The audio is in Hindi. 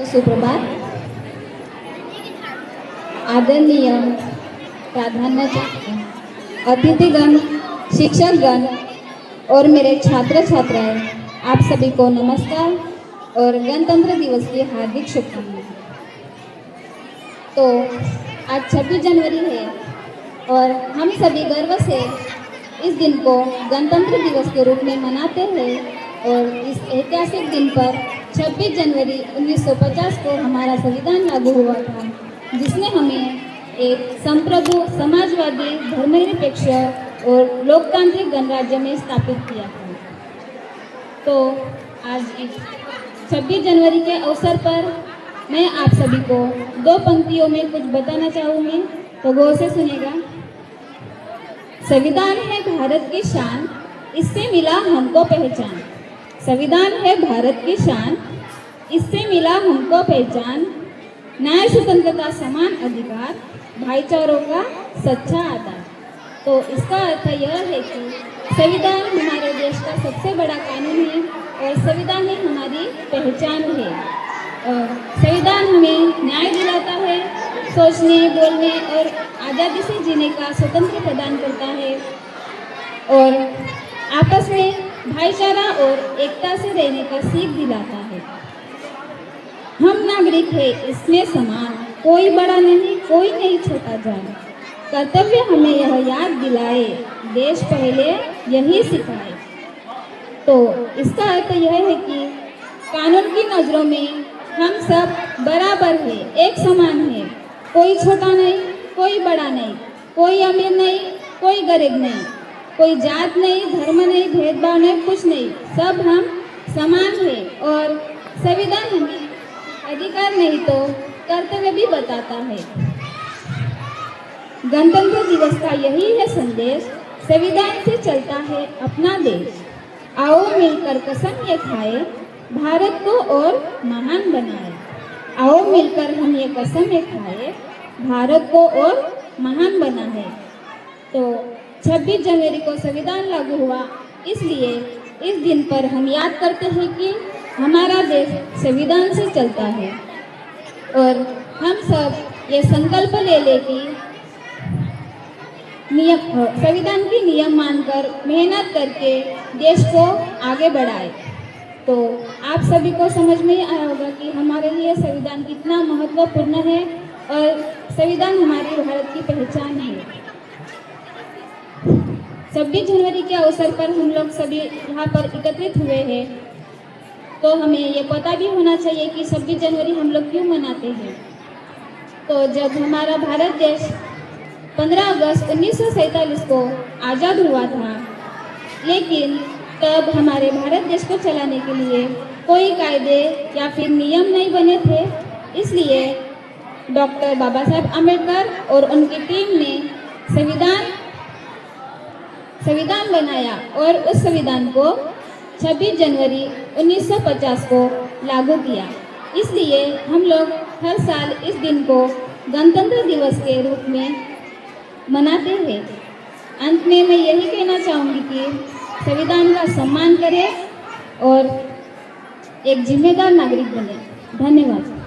तो सुप्रभात। आदरणीय प्राधान्य अतिथिगण, शिक्षकगण और मेरे छात्र छात्राएं, आप सभी को नमस्कार और गणतंत्र दिवस की हार्दिक शुभकामनाएं। तो आज 26 जनवरी है और हम सभी गर्व से इस दिन को गणतंत्र दिवस के रूप में मनाते हैं। और इस ऐतिहासिक दिन पर 26 जनवरी 1950 को हमारा संविधान लागू हुआ था, जिसने हमें एक संप्रभु, समाजवादी, धर्मनिरपेक्ष और लोकतांत्रिक गणराज्य में स्थापित किया था। तो आज इस 26 जनवरी के अवसर पर मैं आप सभी को दो पंक्तियों में कुछ बताना चाहूँगी, तो गौर से सुनिएगा। संविधान है भारत की शान, इससे मिला हमको पहचान। संविधान है भारत की शान, इससे मिला हमको पहचान। न्याय, स्वतंत्रता, समान अधिकार, भाईचारों का सच्चा आधार। तो इसका अर्थ यह है कि संविधान हमारे देश का सबसे बड़ा कानून है और संविधान ही हमारी पहचान है। संविधान हमें न्याय दिलाता है, सोचने, बोलने और आज़ादी से जीने का स्वतंत्र प्रदान करता है और आपस में भाईचारा और एकता से रहने का सीख दिलाता है। हम नागरिक हैं, इसमें समान, कोई बड़ा नहीं, कोई नहीं छोटा जान। कर्तव्य हमें यह याद दिलाए, देश पहले यही सिखाए। तो इसका अर्थ यह है कि कानून की नज़रों में हम सब बराबर हैं, एक समान है। कोई छोटा नहीं, कोई बड़ा नहीं, कोई अमीर नहीं, कोई गरीब नहीं, कोई जात नहीं, धर्म नहीं, भेदभाव नहीं, कुछ नहीं, सब हम समान हैं। और संविधान हमें अधिकार नहीं तो कर्तव्य भी बताता है। गणतंत्र दिवस का यही है संदेश, संविधान से चलता है अपना देश। आओ मिलकर कसम ये खाए, भारत को और महान बनाए। आओ मिलकर हम ये कसम ये खाए, भारत को और महान बनाए। तो 26 जनवरी को संविधान लागू हुआ, इसलिए इस दिन पर हम याद करते हैं कि हमारा देश संविधान से चलता है और हम सब ये संकल्प ले लें कि संविधान की नियम मानकर मेहनत करके देश को आगे बढ़ाए। तो आप सभी को समझ में आया होगा कि हमारे लिए संविधान कितना महत्वपूर्ण है और संविधान हमारी भारत की पहचान है। 26 जनवरी के अवसर पर हम लोग सभी यहाँ पर एकत्रित हुए हैं, तो हमें ये पता भी होना चाहिए कि 26 जनवरी हम लोग क्यों मनाते हैं। तो जब हमारा भारत देश 15 अगस्त 1947 को आज़ाद हुआ था, लेकिन तब हमारे भारत देश को चलाने के लिए कोई कायदे या फिर नियम नहीं बने थे। इसलिए डॉक्टर बाबा साहेब आम्बेडकर और उनकी टीम ने संविधान बनाया और उस संविधान को 26 जनवरी 1950 को लागू किया। इसलिए हम लोग हर साल इस दिन को गणतंत्र दिवस के रूप में मनाते हैं। अंत में मैं यही कहना चाहूँगी कि संविधान का सम्मान करें और एक जिम्मेदार नागरिक बने। धन्यवाद।